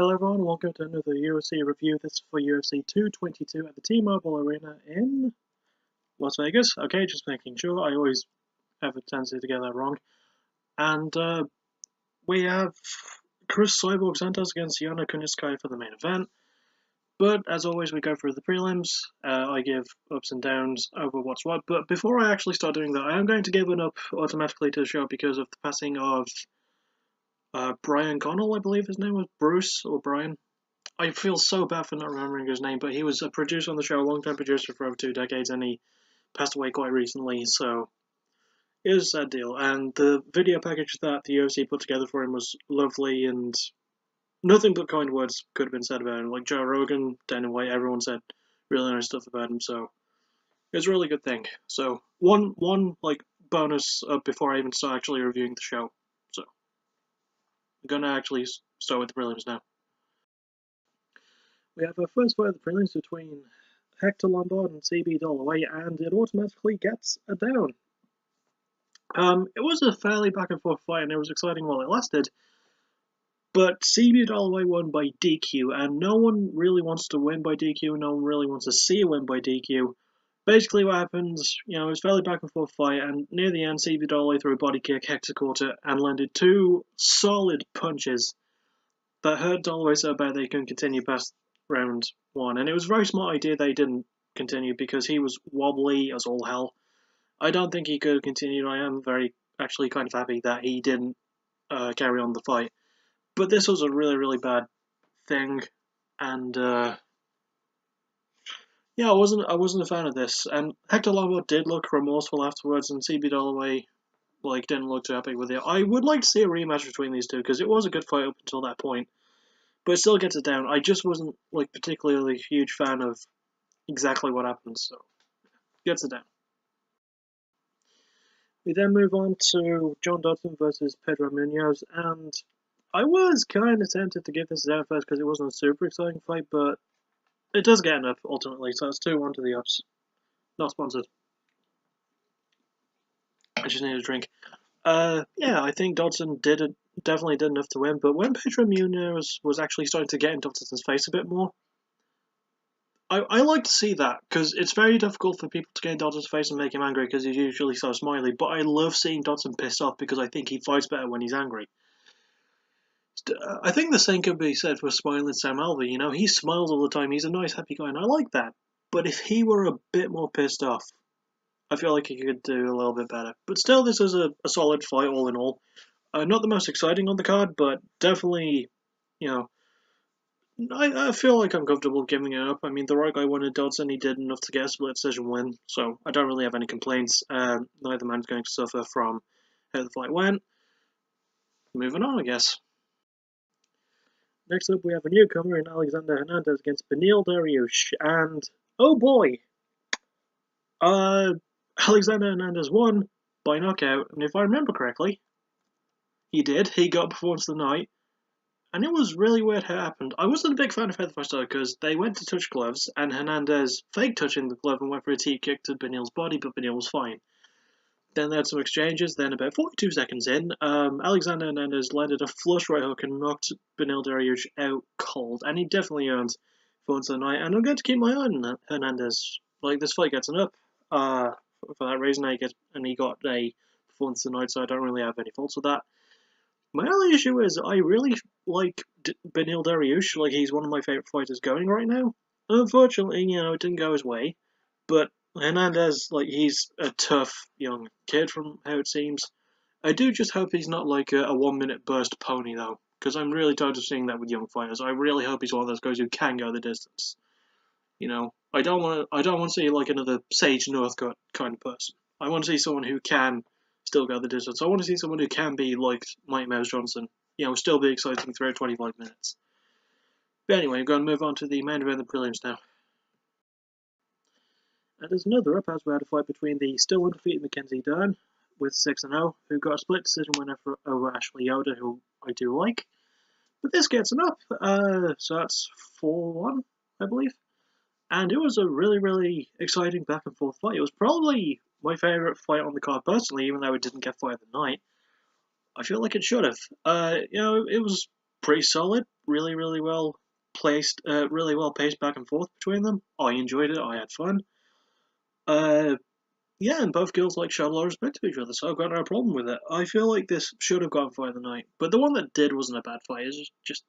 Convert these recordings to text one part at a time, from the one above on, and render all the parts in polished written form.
Hello everyone, welcome to another UFC review. This is for UFC 222 at the T-Mobile Arena in Las Vegas. Okay, just making sure. I always have a tendency to get that wrong. And we have Cris Cyborg sent us against Yana Kunitskaya for the main event. But as always, we go through the prelims. I give ups and downs over what's what. But before I actually start doing that, I am going to give an up automatically to the show because of the passing of Brian Connell, I believe his name was. Bruce or Brian. I feel so bad for not remembering his name, but he was a producer on the show, a long-time producer for over 2 decades, and he passed away quite recently, so it was a sad deal. And the video package that the UFC put together for him was lovely, and nothing but kind words could have been said about him. Like Joe Rogan, Dana White, everyone said really nice stuff about him, so it was a really good thing. So one like bonus before I even start actually reviewing the show. So I'm gonna actually start with the prelims now. We have our first fight of the prelims between Hector Lombard and CB Dollaway, and it automatically gets a down. It was a fairly back and forth fight, and it was exciting while it lasted. But CB Dollaway won by DQ, and no one really wants to win by DQ. No one really wants to see a win by DQ. Basically, what happens, it was a fairly back and forth fight, and near the end, CB Dollaway threw a body kick, Hector caught it, and landed 2 solid punches that hurt Dollaway so bad they couldn't continue past round 1. And it was a very smart idea they didn't continue because he was wobbly as all hell. I don't think he could have continued. I am actually kind of happy that he didn't carry on the fight. But this was a really, really bad thing, and yeah, I wasn't a fan of this. And Hector Lombard did look remorseful afterwards, and CB Dollaway didn't look too happy with it. I would like to see a rematch between these two because it was a good fight up until that point. But it still gets it down. I just wasn't particularly a huge fan of exactly what happened, so gets it down. We then move on to John Dodson versus Pedro Munoz, and I was kind of tempted to give this a down first because it wasn't a super exciting fight, but it does get enough ultimately, so it's 2-1 to the ups. Not sponsored. I just need a drink. Yeah, I think Dodson definitely did enough to win, but when Pedro Munoz was actually starting to get in Dodson's face a bit more, I like to see that, because it's very difficult for people to get in Dodson's face and make him angry because he's usually so smiley, but I love seeing Dodson pissed off because I think he fights better when he's angry. I think the same could be said for smiling Sam Alvey, he smiles all the time, he's a nice happy guy, and I like that, but if he were a bit more pissed off, I feel like he could do a little bit better. But still, this is a solid fight all in all. Not the most exciting on the card, but definitely, I feel like I'm comfortable giving it up. I mean, the right guy wanted Dodson, he did enough to get a split decision win, so I don't really have any complaints. Neither man's going to suffer from how the fight went. Moving on, I guess. Next up, we have a newcomer in Alexander Hernandez against Beneil Dariush, and oh boy! Alexander Hernandez won by knockout, and if I remember correctly, he did. He got performance of the night, and it was really weird how it happened. I wasn't a big fan of how the fight started because they went to touch gloves, and Hernandez fake touching the glove and went for a teep kick to Beneil's body, but Beneil was fine. Then they had some exchanges. Then about 42 seconds in, Alexander Hernandez landed a flush right hook and knocked Beneil Dariush out cold, and he definitely earned performance of the night. And I'm going to keep my eye on Hernandez. This fight gets an up. For that reason, he got a performance tonight, so I don't really have any faults with that. My only issue is I really like Beneil Dariush. He's one of my favourite fighters going right now. Unfortunately, it didn't go his way. But Hernandez, he's a tough young kid from how it seems. I do just hope he's not like a 1-minute burst pony, though, because I'm really tired of seeing that with young fighters. I really hope he's one of those guys who can go the distance. I don't want to see another Sage Northcutt kind of person. I want to see someone who can still go the distance. I want to see someone who can be like Mike Mouse Johnson, still be exciting throughout 25 minutes. But anyway, I'm going to move on to the main event of the prelims now. And there's another up as we had a fight between the still undefeated Mackenzie Dern with 6-0, who got a split decision win over Ashley Yoder, who I do like. But this gets an up, so that's 4-1, I believe. And it was a really, really exciting back and forth fight. It was probably my favourite fight on the card personally, even though it didn't get fight of the night. I feel like it should have. It was pretty solid, really well placed, really well paced back and forth between them. I enjoyed it. I had fun. Uh, yeah, and both girls showed a lot of respect to each other, so I've got no problem with it. I feel like this should have gone fight of the night, but the one that did wasn't a bad fight. It's just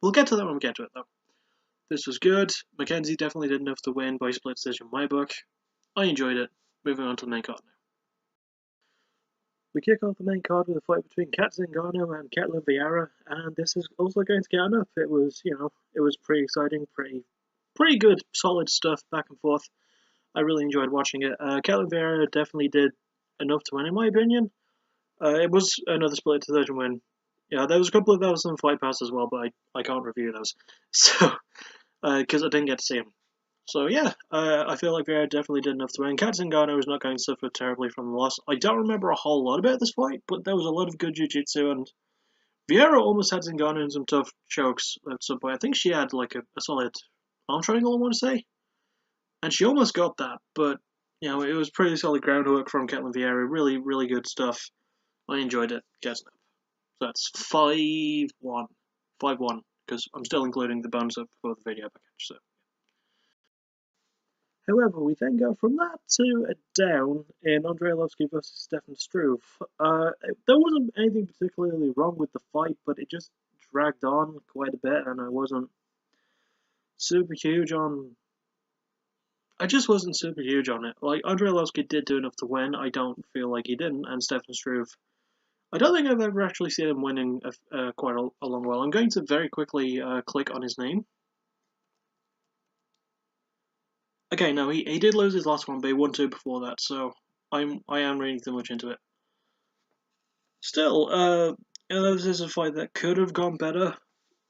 we'll get to that when we get to it though. This was good. Mackenzie definitely did enough to win by split decision in my book. I enjoyed it. Moving on to the main card now. We kick off the main card with a fight between Kat Zingano and Ketlen Vieira, and this is also going to get enough. It was, it was pretty exciting, pretty good, solid stuff back and forth. I really enjoyed watching it. Ketlen Vieira definitely did enough to win, in my opinion. It was another split decision win. Yeah, there was a couple of those on Fight Pass as well, but I can't review those, so because I didn't get to see them. So yeah, I feel like Vieira definitely did enough to win. Kat Zingano is not going to suffer terribly from the loss. I don't remember a whole lot about this fight, but there was a lot of good jiu-jitsu, and Vieira almost had Zingano in some tough chokes at some point. I think she had a solid arm triangle, I want to say, and she almost got that, but it was pretty solid groundwork from Ketlen Vieira. Really good stuff. I enjoyed it. Guess now. So that's 5-1. 5-1, because I'm still including the bonus up for the video package, so. However, we then go from that to a down in Andrei Arlovski versus Stefan Struve. There wasn't anything particularly wrong with the fight, but it just dragged on quite a bit, and I wasn't super huge on. I just wasn't super huge on it. Andrei Arlovski did do enough to win. I don't feel like he didn't, and Stefan Struve. I don't think I've ever actually seen him winning quite a long while. I'm going to very quickly click on his name. Okay, no, he did lose his last one, but he won 2 before that, so I am reading too much into it. Still, this is a fight that could have gone better,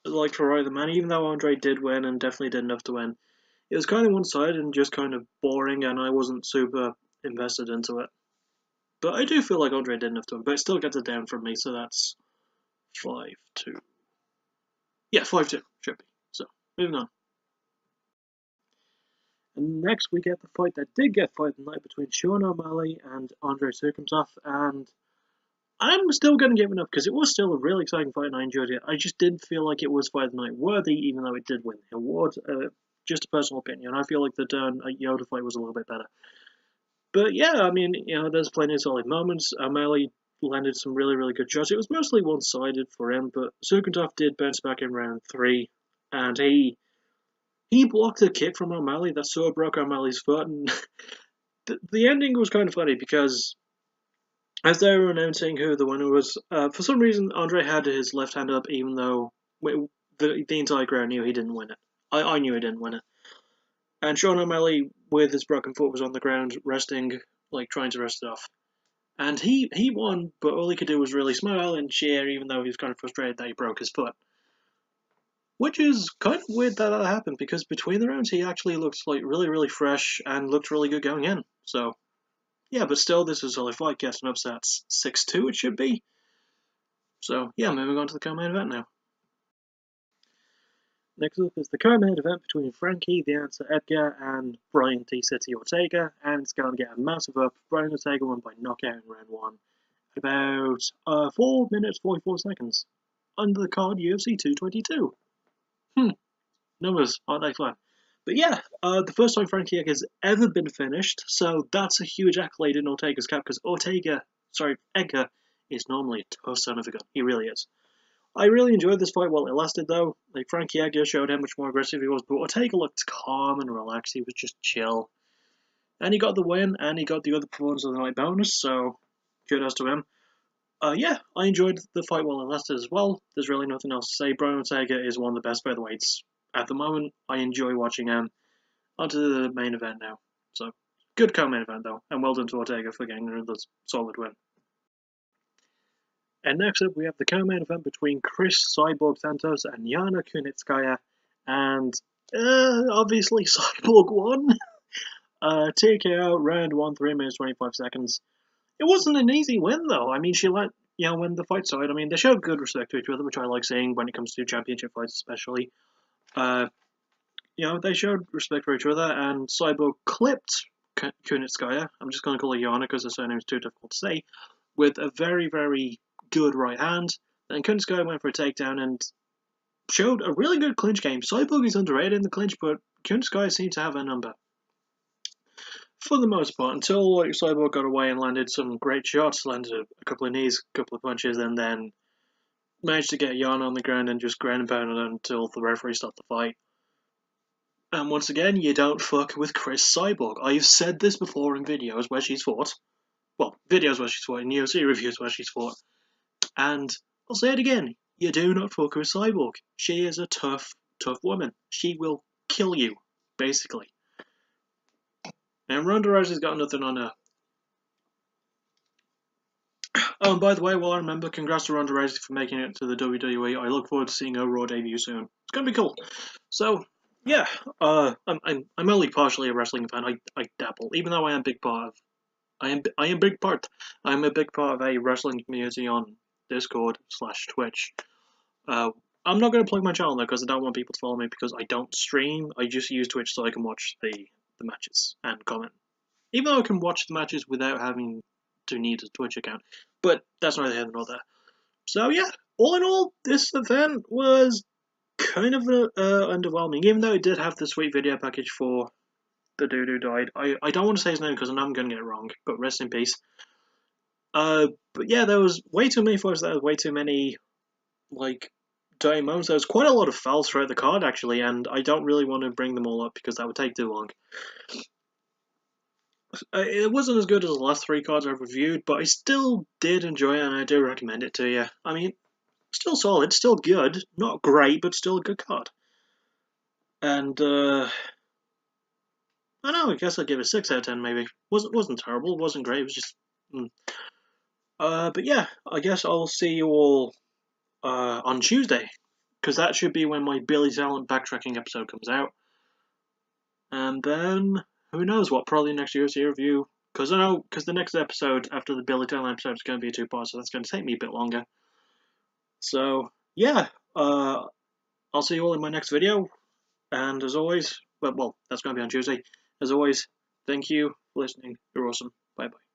for either man, even though Andre did win and definitely did enough to win. It was kind of one-sided and just kind of boring, and I wasn't super invested into it. But I do feel like Andre did enough to win, but it still gets a down from me, so that's 5-2. Yeah, 5-2, should be. So, moving on. And next we get the fight that did get fight of the night between Sean O'Malley and Andrei Surkomtsov, and I'm still going to give it up because it was still a really exciting fight and I enjoyed it. I just didn't feel like it was fight of the night worthy, even though it did win the award. Just a personal opinion. I feel like the Dern Yoda fight was a little bit better. But yeah, I mean, there's plenty of solid moments. O'Malley landed some really good shots. It was mostly one-sided for him, but Surkomtsov did bounce back in round 3, and he blocked a kick from O'Malley that sort of broke O'Malley's foot, and the ending was kind of funny because as they were announcing who the winner was, for some reason Andre had his left hand up, even though the entire crowd knew he didn't win it. I knew he didn't win it. And Sean O'Malley, with his broken foot, was on the ground resting, trying to rest it off. And he won, but all he could do was really smile and cheer, even though he was kind of frustrated that he broke his foot. Which is kind of weird that happened, because between the rounds he actually looked really fresh and looked really good going in. So, yeah, but still, this is a solid fight. Gets an upset 6-2, it should be. So, yeah, moving on to the co-main event now. Next up is the co-main event between Frankie, the Answer Edgar, and Brian T. City Ortega, and it's going to get a massive up. Brian Ortega won by knockout in round 1 at about 4 minutes 44 seconds. Under the card, UFC 222. Numbers aren't they fun? But yeah, the first time Frankie Edgar has ever been finished, so that's a huge accolade in Ortega's cap, because Edgar is normally a tough son of a gun. He really is. I really enjoyed this fight while it lasted, though. Frankie Edgar showed how much more aggressive he was, but Ortega looked calm and relaxed. He was just chill. And he got the win, and he got the other performance of the night bonus, so kudos to him. Yeah, I enjoyed the fight while it lasted as well. There's really nothing else to say. Brian Ortega is one of the best featherweights at the moment. I enjoy watching him. Onto the main event now. So, good co-main event though, and well done to Ortega for getting another solid win. And next up, we have the co-main event between Cris Cyborg Santos and Yana Kunitskaya, and obviously Cyborg won. TKO round 1, 3 minutes 25 seconds. It wasn't an easy win though. I mean, she let when the fight started. I mean, they showed good respect to each other, which I like seeing when it comes to championship fights, especially. They showed respect for each other, and Cyborg clipped Kunitskaya. I'm just going to call her Yana because her surname is too difficult to say. With a very good right hand. Then Kunitskaya went for a takedown, and showed a really good clinch game. Cyborg is underrated in the clinch, but Kunitskaya seemed to have a number. For the most part, until like Cyborg got away and landed some great shots, landed a couple of knees, a couple of punches, and then managed to get Yana on the ground and just ground and pound it until the referee stopped the fight. And once again, you don't fuck with Cris Cyborg. I've said this before in videos where she's fought. Well, videos where she's fought, in UFC reviews where she's fought. And I'll say it again, you do not fuck with Cyborg. She is a tough, tough woman. She will kill you, basically. And Ronda Rousey's got nothing on her. Oh, and by the way, while I remember, congrats to Ronda Rousey for making it to the WWE. I look forward to seeing her Raw debut soon. It's gonna be cool. So, yeah, I'm only partially a wrestling fan. I dabble, even though I am a big part of a wrestling community on Discord/Twitch. I'm not going to plug my channel though because I don't want people to follow me because I don't stream. I just use Twitch so I can watch the matches and comment. Even though I can watch the matches without having to need a Twitch account, but that's neither here nor there. So yeah, all in all, this event was kind of underwhelming. Even though it did have the sweet video package for the dude who died. I don't want to say his name because I know I'm going to get it wrong, but rest in peace. But yeah, there was way too many fights. There was way too many like dirty moments. There was quite a lot of fouls throughout the card actually, and I don't really want to bring them all up because that would take too long. It wasn't as good as the last 3 cards I've reviewed, but I still did enjoy it and I do recommend it to you. I mean, still solid, still good, not great, but still a good card. And I don't know, I guess I'd give it a 6 out of 10 maybe. Wasn't terrible, wasn't great, it was just but yeah, I guess I'll see you all on Tuesday, because that should be when my Billy Talent backtracking episode comes out. And then, who knows what, probably next UFC review, because the next episode after the Billy Talent episode is going to be a 2-part, so that's going to take me a bit longer. So, yeah, I'll see you all in my next video, and as always, well, that's going to be on Tuesday. As always, thank you for listening, you're awesome, bye bye.